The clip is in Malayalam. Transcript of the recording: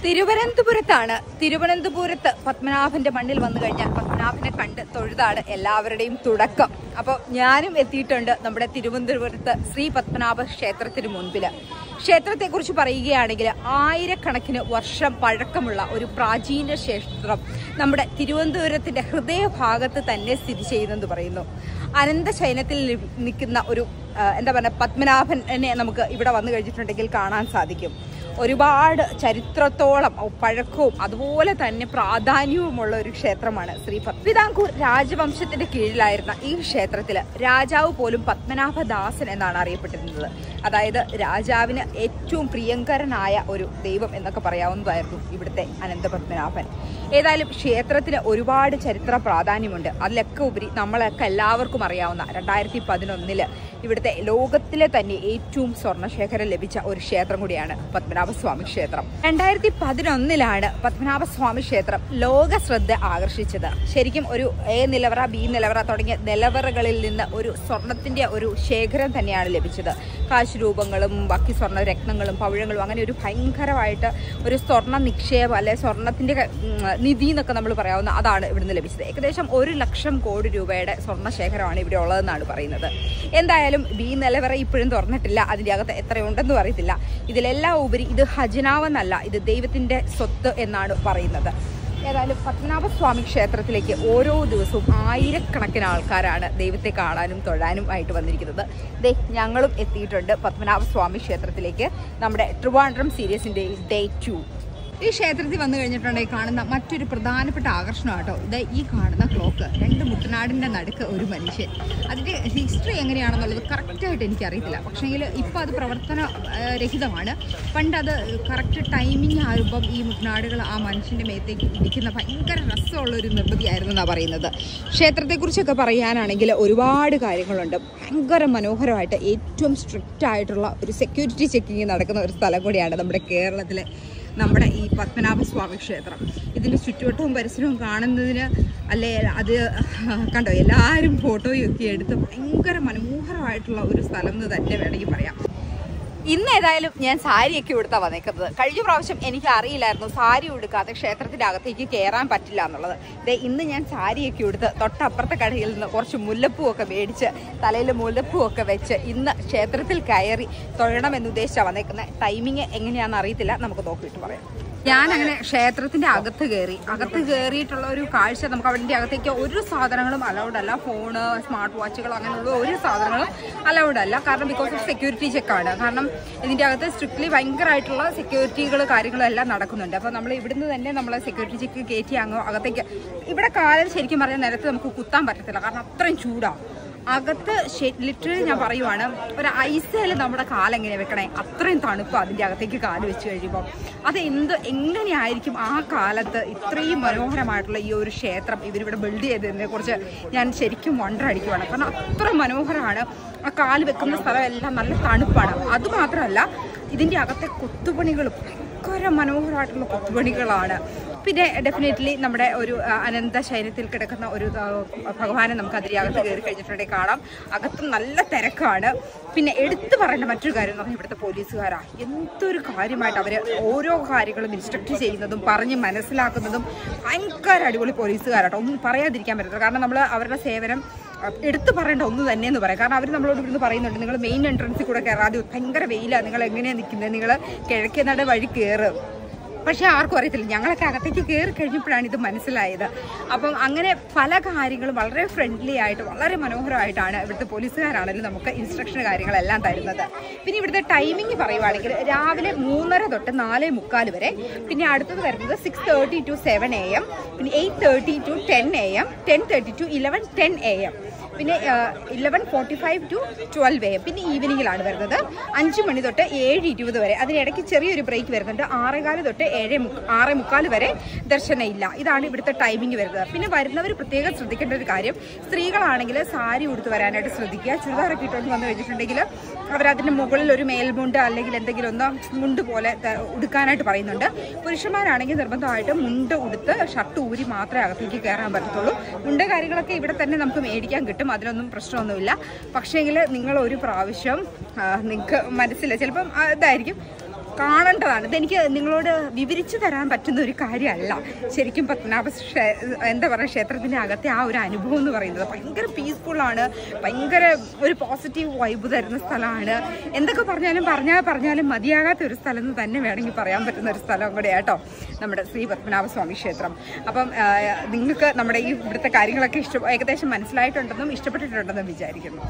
തിരുവനന്തപുരത്താണ്. തിരുവനന്തപുരത്ത് പത്മനാഭന്റെ മണ്ണിൽ വന്നു കഴിഞ്ഞാൽ പത്മനാഭനെ കണ്ട് തൊഴുതാണ് എല്ലാവരുടെയും തുടക്കം. അപ്പോൾ ഞാനും എത്തിയിട്ടുണ്ട് നമ്മുടെ തിരുവനന്തപുരത്ത് ശ്രീ പത്മനാഭ ക്ഷേത്രത്തിന് മുൻപിൽ. ക്ഷേത്രത്തെക്കുറിച്ച് പറയുകയാണെങ്കിൽ ആയിരക്കണക്കിന് വർഷം പഴക്കമുള്ള ഒരു പ്രാചീന ക്ഷേത്രം നമ്മുടെ തിരുവനന്തപുരത്തിന്റെ ഹൃദയഭാഗത്ത് തന്നെ സ്ഥിതി ചെയ്യുന്നെന്ന് പറയുന്നു. അനന്തശയനത്തിൽ നിൽക്കുന്ന ഒരു എന്താ പറയുക പത്മനാഭനെ നമുക്ക് ഇവിടെ വന്നു കഴിഞ്ഞിട്ടുണ്ടെങ്കിൽ കാണാൻ സാധിക്കും. ഒരുപാട് ചരിത്രത്തോളം പഴക്കവും അതുപോലെ തന്നെ പ്രാധാന്യവുമുള്ള ഒരു ക്ഷേത്രമാണ് ശ്രീ തിരുവിതാംകൂർ രാജവംശത്തിന്റെ കീഴിലായിരുന്ന ഈ ക്ഷേത്രത്തിൽ രാജാവ് പോലും പത്മനാഭദാസൻ എന്നാണ് അറിയപ്പെട്ടിരുന്നത്. അതായത് രാജാവിന് ഏറ്റവും പ്രിയങ്കരനായ ഒരു ദൈവം എന്നൊക്കെ പറയാവുന്നതായിരുന്നു ഇവിടുത്തെ അനന്തപത്മനാഭൻ. ഏതായാലും ക്ഷേത്രത്തിന് ഒരുപാട് ചരിത്ര പ്രാധാന്യമുണ്ട്. അതിലൊക്കെ ഉപരി നമ്മളൊക്കെ എല്ലാവർക്കും അറിയാവുന്ന 2011 ഇവിടുത്തെ ലോകത്തിലെ തന്നെ ഏറ്റവും സ്വർണ്ണശേഖരം ലഭിച്ച ഒരു ക്ഷേത്രം കൂടിയാണ് പത്മനാഭസ്വാമി ക്ഷേത്രം. 2011 പത്മനാഭസ്വാമി ക്ഷേത്രം ലോക ശ്രദ്ധ ആകർഷിച്ചത്. ശരിക്കും ഒരു എ നിലവറ, ബി നിലവറ തുടങ്ങിയ നിലവറകളിൽ നിന്ന് ഒരു സ്വർണത്തിന്റെ ഒരു ശേഖരം തന്നെയാണ് ലഭിച്ചത്. കാശുരൂപങ്ങളും ബാക്കി സ്വർണ്ണ രത്നങ്ങളും പവിഴങ്ങളും അങ്ങനെ ഒരു ഭയങ്കരമായിട്ട് ഒരു സ്വർണ്ണ നിക്ഷേപം അല്ലെ സ്വർണത്തിന്റെ നിധി എന്നൊക്കെ നമ്മൾ പറയാവുന്ന അതാണ് ഇവിടുന്ന് ലഭിച്ചത്. ഏകദേശം 1 ലക്ഷം കോടി രൂപയുടെ സ്വർണ്ണശേഖരമാണ് ഇവിടെ ഉള്ളതെന്നാണ് പറയുന്നത്. എന്തായാലും ബി നിലവറ ഇപ്പോഴും തുറന്നിട്ടില്ല. അതിൻ്റെ അകത്ത് എത്രയുണ്ടെന്നും അറിയത്തില്ല. ഇതിലെല്ലാം ഉപരി ഇത് ഖജനാവെന്നല്ല, ഇത് ദൈവത്തിന്റെ സ്വത്ത് എന്നാണ് പറയുന്നത്. ഏതായാലും പത്മനാഭസ്വാമി ക്ഷേത്രത്തിലേക്ക് ഓരോ ദിവസവും ആയിരക്കണക്കിന് ആൾക്കാരാണ് ദൈവത്തെ കാണാനും തൊഴാനും ആയിട്ട് വന്നിരിക്കുന്നത്. ഞങ്ങളും എത്തിയിട്ടുണ്ട് പത്മനാഭസ്വാമി ക്ഷേത്രത്തിലേക്ക്. നമ്മുടെ ട്രിവാൻഡ്രം സീരീസിന്റെ ഡേ 2. ഈ ക്ഷേത്രത്തിൽ വന്നു കഴിഞ്ഞിട്ടുണ്ടെങ്കിൽ കാണുന്ന മറ്റൊരു പ്രധാനപ്പെട്ട ആകർഷണം കേട്ടോ ഇത് ഈ കാണുന്ന ക്ലോക്ക്. 2 മുട്ടനാടിൻ്റെ നടുക്ക് ഒരു മനുഷ്യൻ. അതിൻ്റെ ഹിസ്റ്ററി എങ്ങനെയാണെന്നുള്ളത് കറക്റ്റായിട്ട് എനിക്കറിയത്തില്ല. പക്ഷേങ്കിൽ ഇപ്പോൾ അത് പ്രവർത്തന രഹിതമാണ്. പണ്ട് അത് കറക്റ്റ് ടൈമിങ് ആകുമ്പം ഈ മുട്ടനാടുകൾ ആ മനുഷ്യൻ്റെ മേത്തേക്ക് ഇടിക്കുന്ന ഭയങ്കര രസമുള്ളൊരു നിർമ്മിതിയായിരുന്നു എന്നാണ് പറയുന്നത്. ക്ഷേത്രത്തെക്കുറിച്ചൊക്കെ പറയാനാണെങ്കിൽ ഒരുപാട് കാര്യങ്ങളുണ്ട്. ഭയങ്കര മനോഹരമായിട്ട് ഏറ്റവും സ്ട്രിക്റ്റ് ആയിട്ടുള്ള ഒരു സെക്യൂരിറ്റി ചെക്കിങ് നടക്കുന്ന ഒരു സ്ഥലം കൂടിയാണ് നമ്മുടെ കേരളത്തിലെ നമ്മുടെ ഈ പത്മനാഭസ്വാമി ക്ഷേത്രം. ഇതിൻ്റെ ചുറ്റുവട്ടവും പരിസരവും കാണുന്നതിന് അല്ലേ അത് കണ്ടോ എല്ലാവരും ഫോട്ടോയൊക്കെ എടുത്ത് ഭയങ്കര മനോഹരമായിട്ടുള്ള ഒരു സ്ഥലം എന്ന് തന്നെ വേണമെങ്കിൽ പറയാം. ഇന്ന് ഏതായാലും ഞാൻ സാരിയൊക്കെ ഉടുത്താണ് വന്നേക്കുന്നത്. കഴിഞ്ഞ പ്രാവശ്യം എനിക്ക് അറിയില്ലായിരുന്നു സാരി ഉടുക്കാതെ ക്ഷേത്രത്തിൻ്റെ അകത്തേക്ക് കയറാൻ പറ്റില്ല എന്നുള്ളത്. ഇന്ന് ഞാൻ സാരിയൊക്കെ ഉടുത്ത് തൊട്ടപ്പുറത്തെ കടയിൽ നിന്ന് കുറച്ച് മുല്ലപ്പൂവൊക്കെ മേടിച്ച് തലയിൽ മുല്ലപ്പൂവൊക്കെ വെച്ച് ഇന്ന് ക്ഷേത്രത്തിൽ കയറി തൊഴണമെന്ന് ഉദ്ദേശിച്ചാണ് വന്നേക്കുന്നത്. ടൈമിങ് എങ്ങനെയാണെന്ന് അറിയത്തില്ല, നമുക്ക് നോക്കിയിട്ട് പറയാം. ഞാനങ്ങനെ ക്ഷേത്രത്തിൻ്റെ അകത്ത് കയറിയിട്ടുള്ള ഒരു കാഴ്ച നമുക്ക് അവിടെ അകത്തേക്ക് ഒരു സാധനങ്ങളും അലൗഡ് അല്ല. ഫോണ്, സ്മാർട്ട് വാച്ചുകൾ അങ്ങനെയുള്ള ഒരു സാധനങ്ങളും അലൗഡ് അല്ല. കാരണം ബിക്കോസ് ഓഫ് സെക്യൂരിറ്റി ചെക്കാണ്. കാരണം ഇതിൻ്റെ അകത്ത് സ്ട്രിക്ട്ലി ഭയങ്കരമായിട്ടുള്ള സെക്യൂരിറ്റികൾ കാര്യങ്ങളും എല്ലാം നടക്കുന്നുണ്ട്. അപ്പോൾ നമ്മൾ ഇവിടുന്ന് തന്നെ നമ്മൾ സെക്യൂരിറ്റി ചെക്ക് കയറ്റി അങ്ങ് അകത്തേക്ക് ഇവിടെ കാലം ശരിക്കും പറഞ്ഞാൽ നിലത്ത് നമുക്ക് കുത്താൻ പറ്റത്തില്ല. കാരണം അത്രയും ചൂടാണ് അകത്ത്. ലിറ്ററലി ഞാൻ പറയുവാണ്, ഒരു ഐസയിൽ നമ്മുടെ കാലെങ്ങനെ വെക്കണേ അത്രയും തണുപ്പ് അതിൻ്റെ അകത്തേക്ക് കാല് വെച്ച് കഴിയുമ്പോൾ. അത് എങ്ങനെയായിരിക്കും ആ കാലത്ത് ഇത്രയും മനോഹരമായിട്ടുള്ള ഈ ഒരു ക്ഷേത്രം ഇവരിവിടെ ബിൽഡ് ചെയ്തതിനെ കുറിച്ച് ഞാൻ ശരിക്കും വണ്ടർ അടിക്കുവാണ്. കാരണം അത്ര മനോഹരമാണ്. ആ കാല് വെക്കുന്ന സ്ഥലമെല്ലാം നല്ല തണുപ്പാണ്. അതുമാത്രമല്ല ഇതിൻ്റെ അകത്തെ കൊത്തുപണികളും ഭയങ്കര മനോഹരമായിട്ടുള്ള കൊത്തുപണികളാണ്. പിന്നെ ഡെഫിനറ്റ്ലി നമ്മുടെ ഒരു അനന്ത ശയനത്തിൽ കിടക്കുന്ന ഒരു ഭഗവാനെ നമുക്ക് അതിനകത്ത് കയറി കഴിഞ്ഞിട്ടുണ്ടെങ്കിൽ കാണാം. അകത്തും നല്ല തിരക്കാണ്. പിന്നെ എടുത്തു പറയേണ്ട മറ്റൊരു കാര്യം എന്ന് പറഞ്ഞാൽ ഇവിടുത്തെ പോലീസുകാരാണ്. എന്തൊരു കാര്യമായിട്ട് അവർ ഓരോ കാര്യങ്ങളും ഇൻസ്ട്രക്ട് ചെയ്യുന്നതും പറഞ്ഞ് മനസ്സിലാക്കുന്നതും ഭയങ്കര അടിപൊളി പോലീസുകാരാട്ടോ. ഒന്നും പറയാതിരിക്കാൻ പറ്റില്ല. കാരണം നമ്മൾ അവരുടെ സേവനം എടുത്തു പറയേണ്ട ഒന്ന് തന്നെ എന്ന് പറയാം. കാരണം അവർ നമ്മളോട് ഇവിടുന്ന് പറയുന്നുണ്ട്, നിങ്ങൾ മെയിൻ എൻട്രൻസിൽ കൂടെ കയറാതെ ഭയങ്കര വെയിലാണ്, നിങ്ങൾ എങ്ങനെയാണ് നിൽക്കുന്നത്, നിങ്ങൾ കിഴക്കേനട വഴി കയറും. പക്ഷേ ആർക്കും അറിയത്തില്ല. ഞങ്ങളൊക്കെ അകത്തേക്ക് കയറി കഴിഞ്ഞപ്പോഴാണ് ഇത് മനസ്സിലായത്. അപ്പം അങ്ങനെ പല കാര്യങ്ങളും വളരെ ഫ്രണ്ട്ലി ആയിട്ട് വളരെ മനോഹരമായിട്ടാണ് ഇവിടുത്തെ പോലീസുകാരാണെങ്കിലും നമുക്ക് ഇൻസ്ട്രക്ഷൻ കാര്യങ്ങളെല്ലാം തരുന്നത്. പിന്നെ ഇവിടുത്തെ ടൈമിംഗ് പറയുവാണെങ്കിൽ രാവിലെ 3:30 തൊട്ട് 4:45 വരെ. പിന്നെ അടുത്തത് വരുന്നത് 6:30 to 7 AM, പിന്നെ 8:30 to 10 AM, 10:30 to 11:10 AM, പിന്നെ 11:45 to 12 AM. പിന്നെ ഈവനിങ്ങിലാണ് വരുന്നത് 5 മണി തൊട്ട് 7:20 വരെ. അതിനിടയ്ക്ക് ചെറിയൊരു ബ്രേക്ക് വരുന്നുണ്ട്. 6:15 തൊട്ട് 6:45 വരെ ദർശനം ഇല്ല. ഇതാണ് ഇവിടുത്തെ ടൈമിംഗ് വരുന്നത്. പിന്നെ വരുന്നവർ പ്രത്യേകം ശ്രദ്ധിക്കേണ്ട ഒരു കാര്യം, സ്ത്രീകളാണെങ്കിൽ സാരി ഉടുത്ത് വരാനായിട്ട് ശ്രദ്ധിക്കുക. ചുരിദാറൊക്കെ ഇട്ടുകൊണ്ട് വന്നു കഴിഞ്ഞിട്ടുണ്ടെങ്കിൽ അവരതിൻ്റെ മുകളിൽ ഒരു മേൽമുണ്ട് അല്ലെങ്കിൽ എന്തെങ്കിലും ഒന്ന് മുണ്ട് പോലെ ഉടുക്കാനായിട്ട് പറയുന്നുണ്ട്. പുരുഷന്മാരാണെങ്കിൽ നിർബന്ധമായിട്ട് മുണ്ട് ഉടുത്ത് ഷർട്ട് ഊരി മാത്രമേ അകത്തേക്ക് കയറാൻ പറ്റത്തുള്ളൂ. മുണ്ട് കാര്യങ്ങളൊക്കെ ഇവിടെ തന്നെ നമുക്ക് മേടിക്കാൻ കിട്ടും. അതിനൊന്നും പ്രശ്നമൊന്നുമില്ല. പക്ഷേങ്കിൽ നിങ്ങൾ ഒരു പ്രാവശ്യം നിങ്ങൾക്ക് മനസ്സില്ല ചിലപ്പം ഇതായിരിക്കും കാണേണ്ടതാണ്. ഇതെനിക്ക് നിങ്ങളോട് വിവരിച്ചു തരാൻ പറ്റുന്ന ഒരു കാര്യമല്ല. ശരിക്കും പത്മനാഭ എന്താ പറയുക, ക്ഷേത്രത്തിൻ്റെ അകത്തെ ആ ഒരു അനുഭവം എന്ന് പറയുന്നത് ഭയങ്കര പീസ്ഫുള്ളാണ്, ഭയങ്കര ഒരു പോസിറ്റീവ് വൈബ് തരുന്ന സ്ഥലമാണ്. എന്തൊക്കെ പറഞ്ഞാലും മതിയാകാത്ത ഒരു സ്ഥലം എന്ന് തന്നെ വേണമെങ്കിൽ പറയാൻ പറ്റുന്ന ഒരു സ്ഥലം കൂടെ കേട്ടോ നമ്മുടെ ശ്രീ പത്മനാഭസ്വാമി ക്ഷേത്രം. അപ്പം നിങ്ങൾക്ക് നമ്മുടെ ഈ ഇവിടുത്തെ കാര്യങ്ങളൊക്കെ ഏകദേശം മനസ്സിലായിട്ടുണ്ടെന്നും ഇഷ്ടപ്പെട്ടിട്ടുണ്ടെന്നും വിചാരിക്കുന്നു.